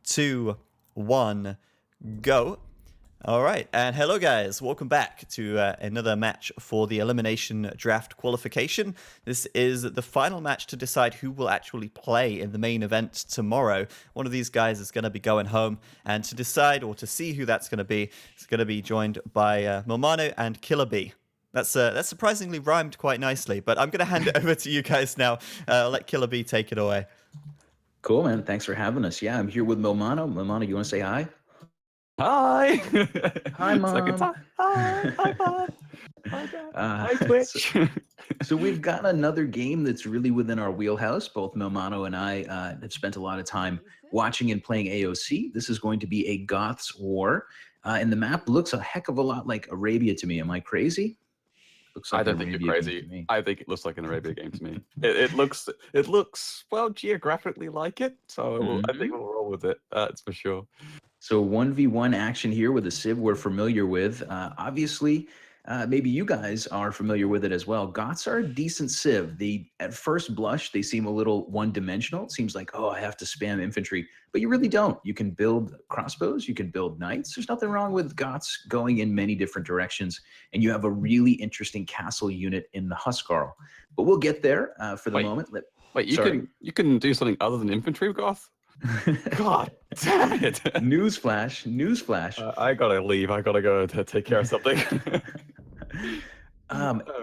2, 1, go. All right, and hello guys, welcome back to another match for the Elimination Draft qualification. This is the final match to decide who will actually play in the main event tomorrow. One of these guys is going to be going home, and to decide or to see who that's going to be, it's going to be joined by Momano and Killer B. That's surprisingly rhymed quite nicely, but I'm going to hand it over to you guys now. I'll let Killer B take it away. Cool, man. Thanks for having us. Yeah, I'm here with Momano. Momano, you want to say hi? Hi. Hi, Mom. Second time. Hi, Mom. Hi, Dad. Hi, Twitch. So we've got another game that's really within our wheelhouse. Both Momano and I have spent a lot of time watching and playing AOC. This is going to be a Goths war, and the map looks a heck of a lot like Arabia to me. Am I crazy? Looks like I don't think you're crazy. I think it looks like an Arabia game to me. It looks well geographically like it, so I think we'll roll with it. That's for sure. So 1v1 action here with a Civ we're familiar with. Obviously, maybe you guys are familiar with it as well. Goths are a decent Civ. At first blush, they seem a little one-dimensional. It seems like, oh, I have to spam infantry, but you really don't. You can build crossbows, you can build knights. There's nothing wrong with Goths going in many different directions, and you have a really interesting castle unit in the Huskarl. But we'll get there for the moment. Wait, you can do something other than infantry with Goth? God damn it! Newsflash. I gotta leave. I gotta go to take care of something.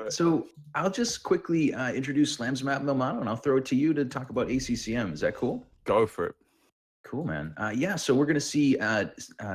So I'll just quickly introduce Slam's map, Momano, and I'll throw it to you to talk about ACCM. Is that cool? Go for it. Cool, man. Yeah, so we're going to see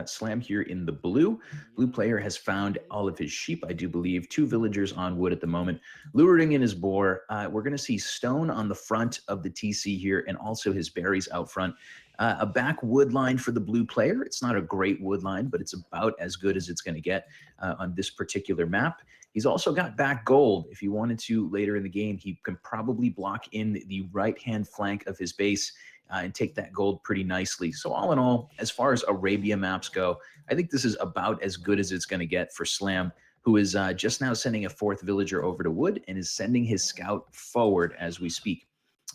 Slam here in the blue. Blue player has found all of his sheep, I do believe. 2 villagers on wood at the moment. Luring in his boar. We're going to see stone on the front of the TC here and also his berries out front. A back wood line for the blue player. It's not a great wood line, but it's about as good as it's going to get on this particular map. He's also got back gold. If he wanted to later in the game, he can probably block in the right-hand flank of his base and take that gold pretty nicely. So all in all, as far as Arabia maps go, I think this is about as good as it's going to get for Slam, who is just now sending a 4th villager over to wood and is sending his scout forward as we speak.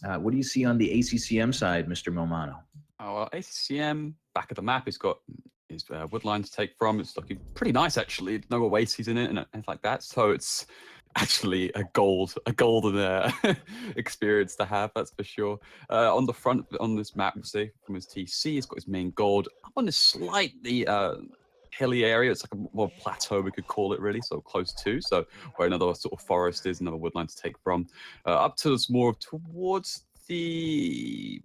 What do you see on the ACCM side, Mr. Momano? Oh, well, ACCM, back of the map, it's got his wood line to take from. It's looking pretty nice, actually. No oases in it and things like that. So it's actually a golden experience to have, that's for sure. On the front on this map, we'll see from his TC, he's got his main gold up on this slightly hilly area. It's like a more plateau, we could call it, really, so close to. So where another sort of forest is, another woodline to take from. Up to this more towards the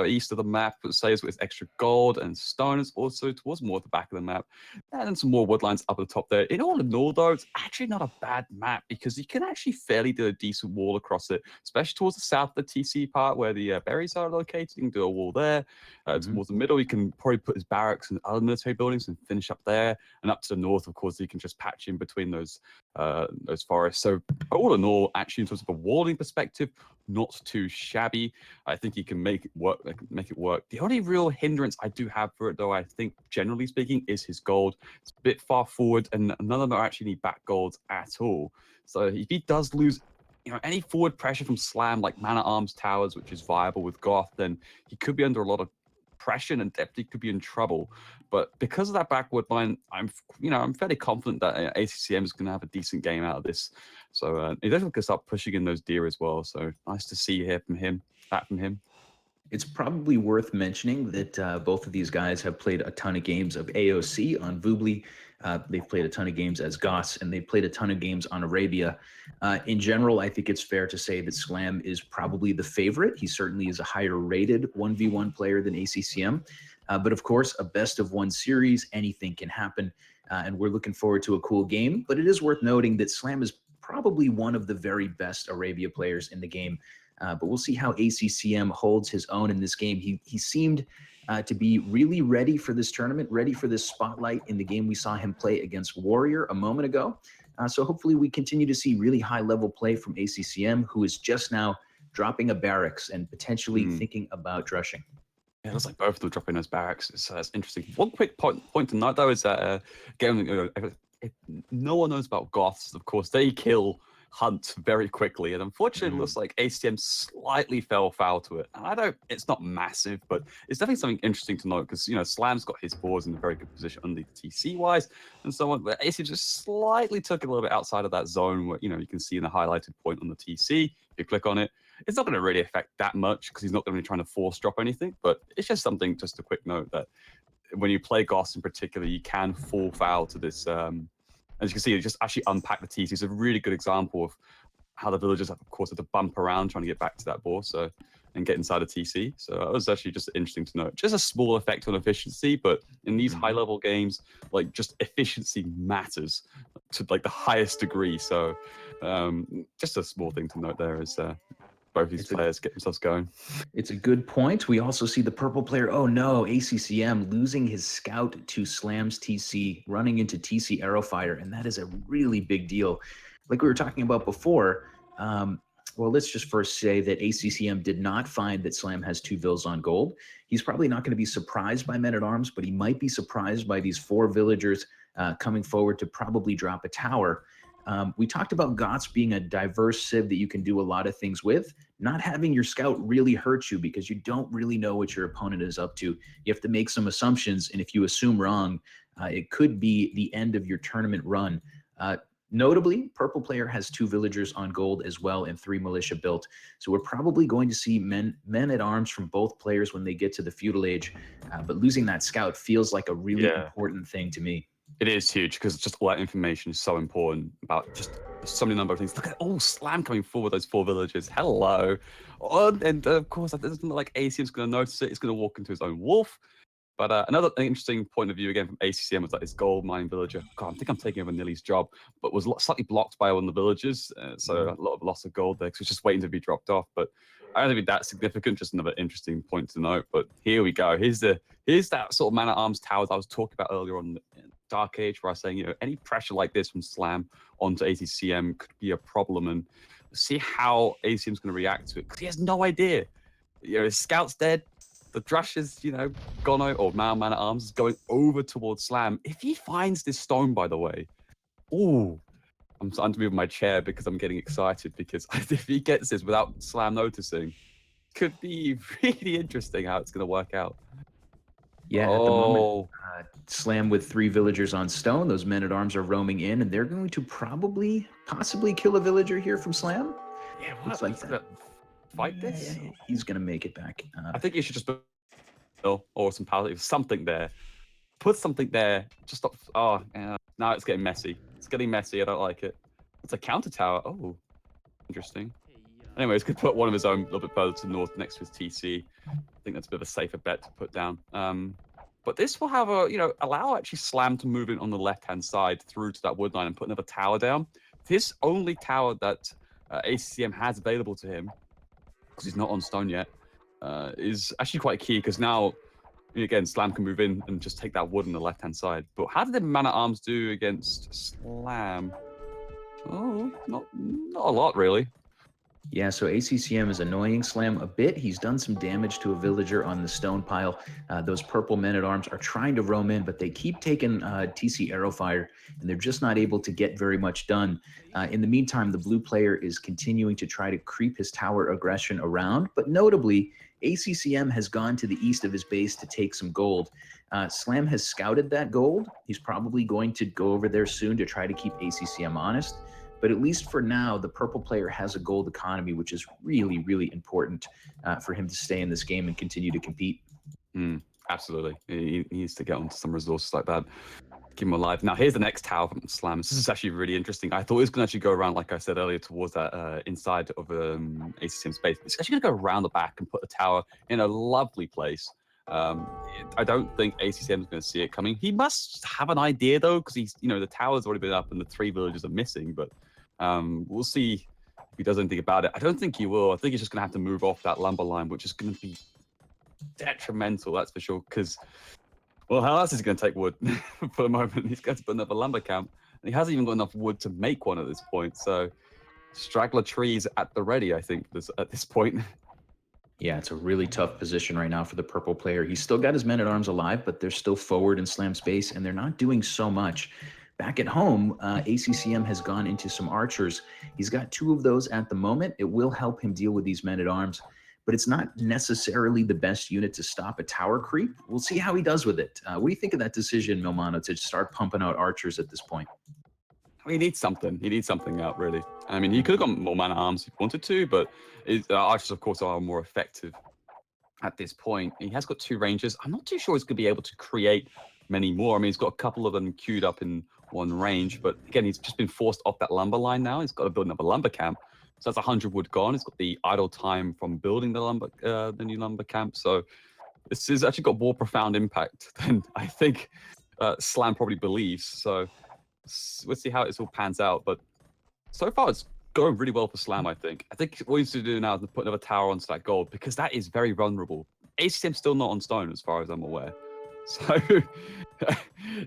east of the map, it says with extra gold and stone is also towards more at the back of the map, and then some more woodlines up at the top there. In all, though, it's actually not a bad map because you can actually fairly do a decent wall across it, especially towards the south of the TC part where the berries are located. You can do a wall there. Towards the middle, you can probably put his barracks and other military buildings and finish up there. And up to the north, of course, you can just patch in between those forests. So all in all, actually, in terms of a walling perspective, not too shabby. I think he can make it work. The only real hindrance I do have for it, though, I think generally speaking, is his gold. It's a bit far forward, and none of them actually need back golds at all. So if he does lose, any forward pressure from Slam, like man-at-arms towers, which is viable with Goth, then he could be under a lot of pressure and definitely could be in trouble. But because of that backward line, I'm fairly confident that ACCM is going to have a decent game out of this. So he definitely can start pushing in those deer as well. So nice to see that from him. It's probably worth mentioning that both of these guys have played a ton of games of AOC on Voobly. They've played a ton of games as Goths, and they've played a ton of games on Arabia. In general, I think it's fair to say that Slam is probably the favorite. He certainly is a higher rated 1v1 player than ACCM. But of course, a best of 1 series, anything can happen. And we're looking forward to a cool game. But it is worth noting that Slam is probably one of the very best Arabia players in the game. But we'll see how ACCM holds his own in this game. He seemed to be really ready for this tournament, ready for this spotlight in the game we saw him play against Warrior a moment ago. So hopefully we continue to see really high-level play from ACCM, who is just now dropping a barracks and potentially thinking about drushing. Yeah, it looks like both of them dropping those barracks. It's interesting. One quick point to note, though, is that again, if no one knows about Goths, of course, they kill hunt very quickly. And unfortunately, it looks like ACCM slightly fell foul to it. And it's not massive, but it's definitely something interesting to note because, Slam's got his boards in a very good position under TC-wise and so on. But ACCM just slightly took it a little bit outside of that zone where, you can see in the highlighted point on the TC. If you click on it, it's not going to really affect that much because he's not going to be trying to force drop anything. But it's just something, just a quick note that when you play Goss in particular, you can fall foul to this. As you can see, it just actually unpack the TC. It's a really good example of how the villagers, of course, have to bump around trying to get back to that board and get inside a TC. So that was actually just interesting to note. Just a small effect on efficiency, but in these high-level games, like just efficiency matters to like the highest degree. So just a small thing to note there is both these players get themselves going. It's a good point. We also see the purple player, oh no, ACCM losing his scout to Slam's TC, running into TC Arrowfire, and that is a really big deal. Like we were talking about before, well, let's just first say that ACCM did not find that Slam has 2 vills on gold. He's probably not going to be surprised by Men-at-Arms, but he might be surprised by these 4 villagers coming forward to probably drop a tower. We talked about GOTS being a diverse civ that you can do a lot of things with. Not having your scout really hurts you because you don't really know what your opponent is up to. You have to make some assumptions, and if you assume wrong, it could be the end of your tournament run. Notably, purple player has 2 villagers on gold as well and 3 militia built. So we're probably going to see men-at-arms from both players when they get to the feudal age. But losing that scout feels like a really important thing to me. It is huge because just all that information is so important about just so many number of things. Look at Slam coming forward, those 4 villagers. Hello. And of course, it doesn't look like ACM's going to notice it. He's going to walk into his own wolf. But another interesting point of view again from ACCM was that his gold mining villager. God, I think I'm taking over Nilly's job, but was slightly blocked by one of the villagers. So a lot of loss of gold there because it's just waiting to be dropped off. But I don't think that significant. Just another interesting point to note. But here we go. Here's that sort of man-at-arms tower that I was talking about earlier on in Dark Age, where I was saying, any pressure like this from Slam onto ACCM could be a problem, and see how ACCM's going to react to it because he has no idea. His scout's dead. The Drush is, gone out, or man-at-arms is going over towards Slam. If he finds this stone, by the way, I'm starting to move my chair because I'm getting excited because if he gets this without Slam noticing, could be really interesting how it's going to work out. Yeah, at the moment, Slam with 3 villagers on stone. Those men-at-arms are roaming in, and they're going to possibly kill a villager here from Slam. Yeah, looks like that. Fight this? Yeah, he's going to make it back. I think you should just put or some palette, something there. Put something there. Just stop. Now it's getting messy. It's getting messy. I don't like it. It's a counter tower. Oh, interesting. Anyways, could put one of his own a little bit further to the north next to his TC. I think that's a bit of a safer bet to put down. But this will have allow actually Slam to move in on the left-hand side through to that wood line and put another tower down. This only tower that ACCM has available to him, because he's not on stone yet, is actually quite key because now, again, Slam can move in and just take that wood on the left-hand side. But how did the man-at-arms do against Slam? Oh, not a lot, really. Yeah, so ACCM is annoying Slam a bit. He's done some damage to a villager on the stone pile. Those purple men-at-arms are trying to roam in, but they keep taking TC Arrowfire, and they're just not able to get very much done. In the meantime, the blue player is continuing to try to creep his tower aggression around, but notably, ACCM has gone to the east of his base to take some gold. Slam has scouted that gold. He's probably going to go over there soon to try to keep ACCM honest. But at least for now, the purple player has a gold economy, which is really, really important for him to stay in this game and continue to compete. Absolutely. He needs to get onto some resources like that. Keep him alive. Now, here's the next tower from Slam. This is actually really interesting. I thought it was going to actually go around, like I said earlier, towards that inside of ACCM space. It's actually going to go around the back and put the tower in a lovely place. I don't think ACCM is going to see it coming. He must have an idea, though, because he's, the tower's already been up and the 3 villagers are missing, but we'll see if he does anything about it. I don't think he will. I think he's just going to have to move off that lumber line, which is going to be detrimental, that's for sure, because, well, how else is he going to take wood for the moment? He's going to put another lumber camp, and he hasn't even got enough wood to make one at this point, so straggler trees at the ready, I think, at this point. Yeah, it's a really tough position right now for the purple player. He's still got his men-at-arms alive, but they're still forward in Slam space, and they're not doing so much. Back at home, ACCM has gone into some archers. He's got 2 of those at the moment. It will help him deal with these men-at-arms, but it's not necessarily the best unit to stop a tower creep. We'll see how he does with it. What do you think of that decision, Milmano, to start pumping out archers at this point? He needs something. He needs something out, really. I mean, he could have got more man-at-arms if he wanted to, but archers, of course, are more effective at this point. He has got 2 rangers. I'm not too sure he's going to be able to create many more. I mean, he's got a couple of them queued up in one range, but again, he's just been forced off that lumber line now. He's got to build another lumber camp. So that's 100 wood gone. He's got the idle time from building the new lumber camp. So this has actually got more profound impact than I think Slam probably believes. So we'll see how it all pans out. But so far, it's going really well for Slam, I think. I think what he needs to do now is put another tower onto that gold, because that is very vulnerable. ACCM's still not on stone, as far as I'm aware. So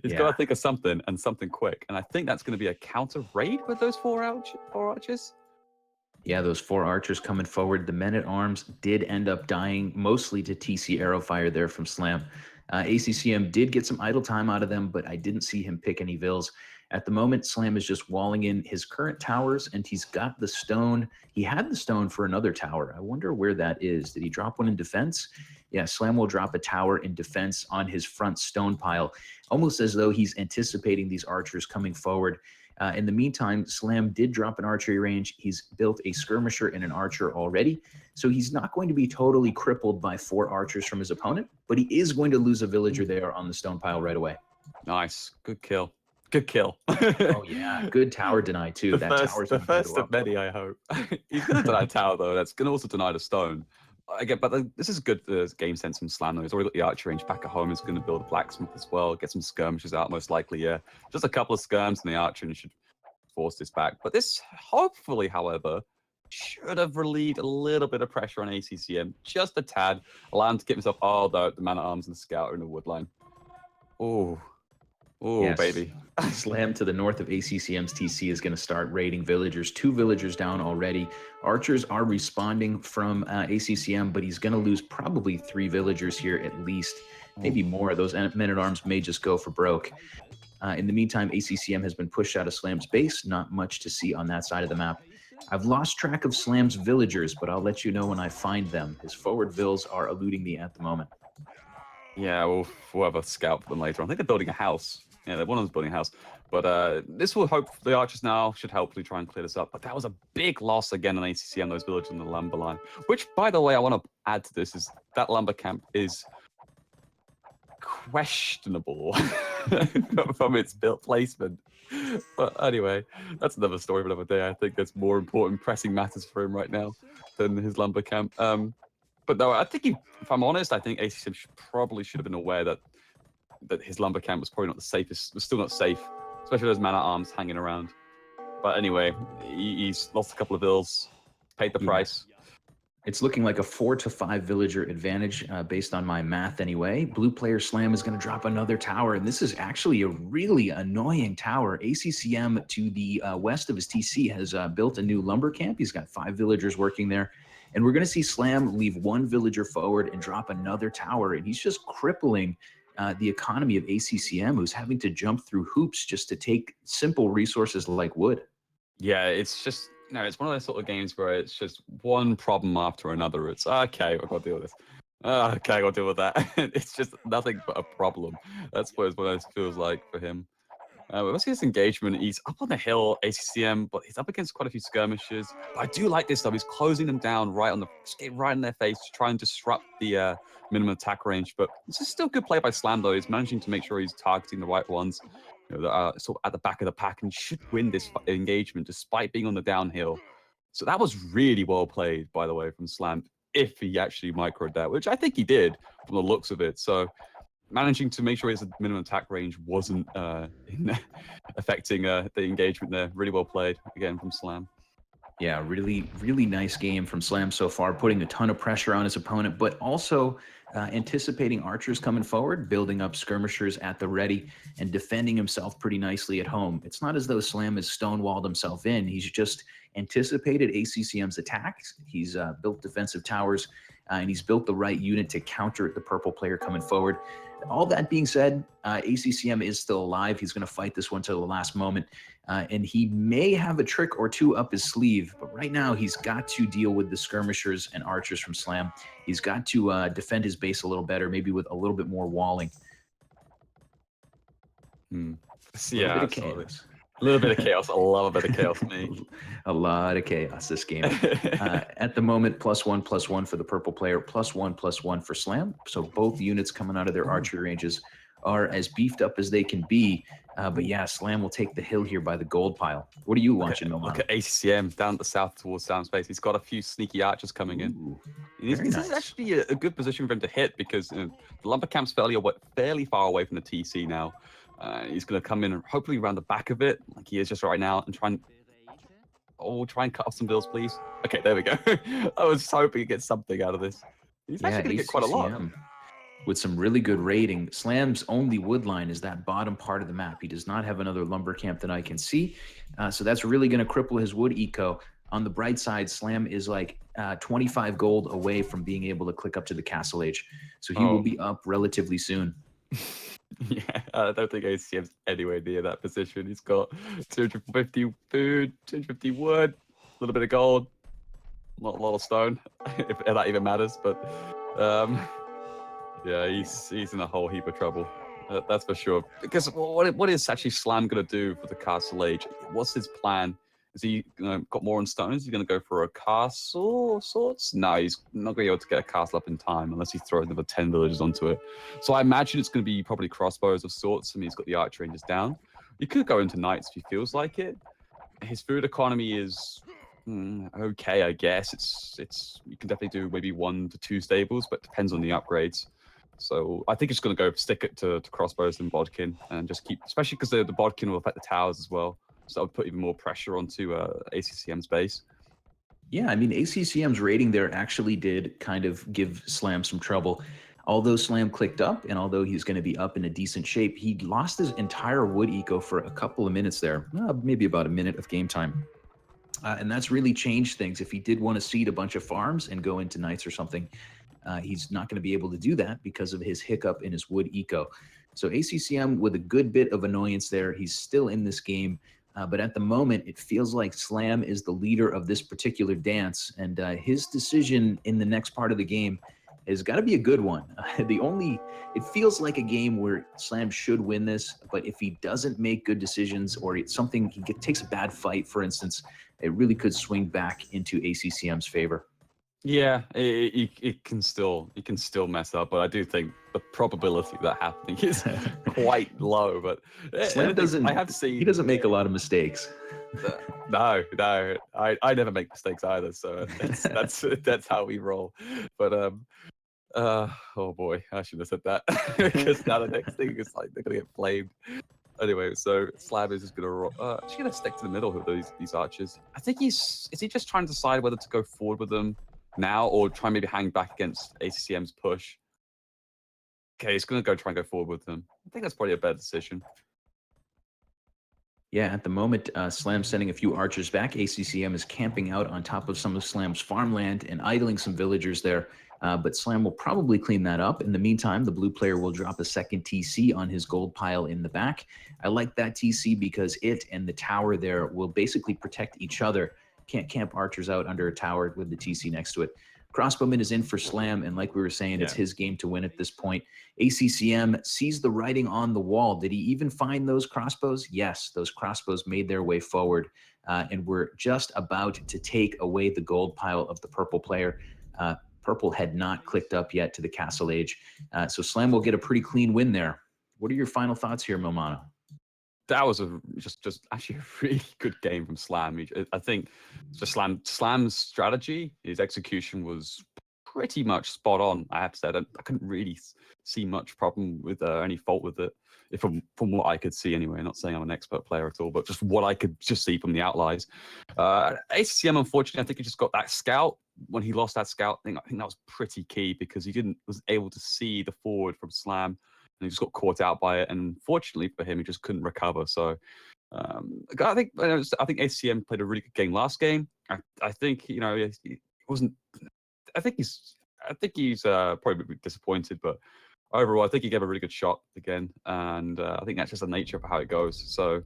he's got to think of something, and something quick. And I think that's going to be a counter raid with those four archers. Yeah, those 4 archers coming forward. The men-at-arms did end up dying, mostly to TC arrow fire there from Slam. ACCM did get some idle time out of them, but I didn't see him pick any vills. At the moment, Slam is just walling in his current towers, and he's got the stone. He had the stone for another tower. I wonder where that is. Did he drop one in defense? Yeah, Slam will drop a tower in defense on his front stone pile, almost as though he's anticipating these archers coming forward. In the meantime, Slam did drop an archery range. He's built a skirmisher and an archer already. So he's not going to be totally crippled by 4 archers from his opponent, but he is going to lose a villager there on the stone pile right away. Nice. Good kill. Good kill. Oh, yeah. Good tower deny, too. The first of many, I hope. He's going to deny a tower, though. That's going to also deny the stone. Again, but this is good game sense from Slam, though. He's already got the archer range back at home. He's going to build a blacksmith as well. Get some skirmishes out, most likely, yeah. Just a couple of skirms and the archer, and should force this back. But this, hopefully, however, should have relieved a little bit of pressure on ACCM. Just a tad. Allow him to get himself, the man-at-arms and the scout are in the wood line. Oh, yes. Baby. Slam to the north of ACCM's TC is going to start raiding villagers. 2 villagers down already. Archers are responding from ACCM, but he's going to lose probably 3 villagers here at least, maybe more. Those men-at-arms may just go for broke. In the meantime, ACCM has been pushed out of Slam's base. Not much to see on that side of the map. I've lost track of Slam's villagers, but I'll let you know when I find them. His forward vills are eluding me at the moment. Yeah, we'll have a scout for them later. I think they're building a house. Yeah, one of them's building a house. But this will hope the archers now should hopefully try and clear this up. But that was a big loss again on ACCM, those villagers on the lumber line. Which, by the way, I want to add to this, is that lumber camp is questionable from its built placement. But anyway, that's another story for another day. I think there's more important pressing matters for him right now than his lumber camp. But no, I think if I'm honest, I think ACCM probably should have been aware that his lumber camp was probably not the safest, was still not safe, especially those man-at-arms hanging around. But anyway, he's lost a couple of vills, paid the price. It's looking like a 4 to 5 villager advantage based on my math anyway. Blue player Slam is going to drop another tower, and this is actually a really annoying tower. ACCM to the west of his TC has built a new lumber camp. He's got 5 villagers working there, and we're going to see Slam leave 1 villager forward and drop another tower, and he's just crippling the economy of ACCM, who's having to jump through hoops just to take simple resources like wood. Yeah, it's just... No, it's one of those sort of games where it's just one problem after another. It's, okay, I've got to deal with this. Okay, I've got to deal with that. It's just nothing but a problem. That's what it feels like for him. Let's see his engagement. He's up on the hill, ACCM, but he's up against quite a few skirmishes. But I do like this, though. He's closing them down right in their face to try and disrupt the minimum attack range. But this is still good play by Slam, though. He's managing to make sure he's targeting the right ones. That are sort of at the back of the pack, and should win this engagement despite being on the downhill. So that was really well played, by the way, from Slam, if he actually microed that, which I think he did from the looks of it. So managing to make sure his minimum attack range wasn't affecting the engagement there. Really well played, again, from Slam. Yeah, really, really nice game from Slam so far, putting a ton of pressure on his opponent, but also anticipating archers coming forward, building up skirmishers at the ready, and defending himself pretty nicely at home. It's not as though Slam has stonewalled himself in. He's just anticipated ACCM's attacks. He's built defensive towers and he's built the right unit to counter the purple player coming forward. All that being said, ACCM is still alive. He's going to fight this one to the last moment, and he may have a trick or two up his sleeve, but right now he's got to deal with the skirmishers and archers from Slam. He's got to defend his base a little better, maybe with a little bit more walling. Yeah, bit of chaos. A little bit of chaos. I love a bit of chaos, me. A lot of chaos this game. At the moment, +1/+1 for the purple player, +1/+1 for Slam. So both units coming out of their archery ranges are as beefed up as they can be. But yeah, Slam will take the hill here by the gold pile. What are you watching, Milano? Look at ACCM down the south towards Sound Space. He's got a few sneaky archers coming in. This is actually a good position for him to hit because the lumber camp's fairly far away from the TC now. He's going to come in and hopefully around the back of it, like he is just right now, and try and cut off some bills, please. Okay, there we go. I was hoping to get something out of this. He's actually going to get quite a lot. With some really good raiding. Slam's only wood line is that bottom part of the map. He does not have another lumber camp that I can see. So that's really going to cripple his wood eco. On the bright side, Slam is like 25 gold away from being able to click up to the Castle Age. So he will be up relatively soon. Yeah, I don't think ACCM's anywhere near that position. He's got 250 food, 250 wood, a little bit of gold, not a lot of stone, if that even matters. But yeah, he's in a whole heap of trouble. That's for sure. Because what is actually Slam going to do for the Castle Age? What's his plan? Is he got more on stone? Is he going to go for a castle of sorts? No, he's not going to be able to get a castle up in time unless he throws another 10 villages onto it. So I imagine it's going to be probably crossbows of sorts. I mean, he's got the archer ranges down. He could go into knights if he feels like it. His food economy is okay, I guess. It's you can definitely do maybe 1 to 2 stables, but it depends on the upgrades. So I think it's going to go stick it to crossbows and bodkin and just keep, especially because the bodkin will affect the towers as well. So that would put even more pressure onto ACCM's base. Yeah, I mean, ACCM's rating there actually did kind of give Slam some trouble. Although Slam clicked up, and although he's going to be up in a decent shape, he lost his entire wood eco for a couple of minutes there, maybe about a minute of game time. And that's really changed things. If he did want to seed a bunch of farms and go into knights or something, he's not going to be able to do that because of his hiccup in his wood eco. So ACCM with a good bit of annoyance there. He's still in this game. But at the moment, it feels like Slam is the leader of this particular dance, and his decision in the next part of the game has got to be a good one. It feels like a game where Slam should win this, but if he doesn't make good decisions or he takes a bad fight, for instance, it really could swing back into ACCM's favor. Yeah, it can still mess up, but I do think the probability of that happening is quite low. But Slam doesn't. I have seen he doesn't make a lot of mistakes. No, I never make mistakes either. So that's how we roll. But oh boy, I shouldn't have said that because now the next thing is like they're gonna get flamed. Anyway, so Slab is just gonna stick to the middle with these archers. I think is he just trying to decide whether to go forward with them now or try and maybe hang back against ACCM's push. Okay, he's gonna try and go forward with them. I think that's probably a better decision. Yeah, at the moment, Slam's sending a few archers back. ACCM is camping out on top of some of Slam's farmland and idling some villagers there. But Slam will probably clean that up. In the meantime, the blue player will drop a second TC on his gold pile in the back. I like that TC because it and the tower there will basically protect each other. Can't camp archers out under a tower with the TC next to it. Crossbowman is in for Slam, and like we were saying, it's his game to win at this point. ACCM sees the writing on the wall. Did he even find those crossbows? Yes, those crossbows made their way forward, and were just about to take away the gold pile of the purple player. Purple had not clicked up yet to the Castle Age, so Slam will get a pretty clean win there. What are your final thoughts here, Momano? That was just actually a really good game from Slam. I think Slam's strategy, his execution was pretty much spot on. I have to say, I couldn't really see much problem with any fault with it, from what I could see anyway. Not saying I'm an expert player at all, but just what I could just see from the outliers. ACCM, unfortunately, I think he just got that scout. When he lost that scout, I think that was pretty key because he was able to see the forward from Slam. And he just got caught out by it, and fortunately for him, he just couldn't recover. So I think ACCM played a really good game last game. I think he wasn't. I think he's I think he's probably a bit disappointed, but overall, I think he gave a really good shot again, and I think that's just the nature of how it goes. So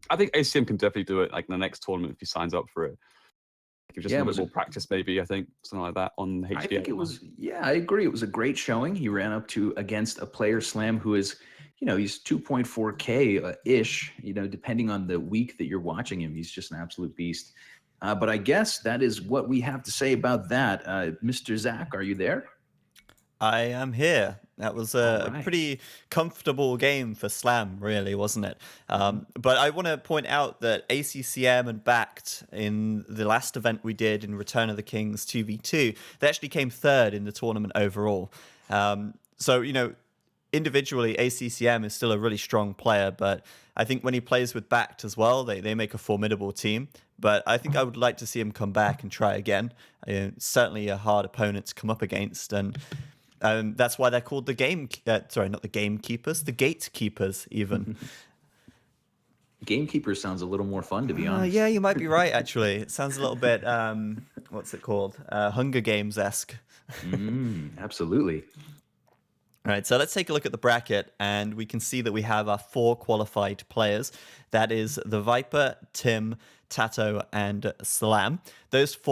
I think ACM can definitely do it like in the next tournament if he signs up for it. Give just Yeah, a it little was bit a more practice, maybe. I think something like that on I HDA. think it was, yeah, I agree. It was a great showing. He ran up to against a player slam who is, he's 2.4K ish, depending on the week that you're watching him. He's just an absolute beast. But I guess that is what we have to say about that. Mr. Zach, are you there? I am here. That was All a right. pretty comfortable game for Slam, really, wasn't it? But I want to point out that ACCM and Backed in the last event we did in Return of the Kings 2v2, they actually came third in the tournament overall. So, individually, ACCM is still a really strong player, but I think when he plays with Backed as well, they make a formidable team. But I think I would like to see him come back and try again. Certainly a hard opponent to come up against, and that's why they're called the sorry, not the gamekeepers, the gatekeepers, even. Gamekeeper sounds a little more fun, to be honest. Yeah, you might be right, actually. It sounds a little bit, what's it called? Hunger Games-esque. Absolutely. All right, so let's take a look at the bracket, and we can see that we have our 4 qualified players. That is the Viper, Tim, Tato, and Slam. Those 4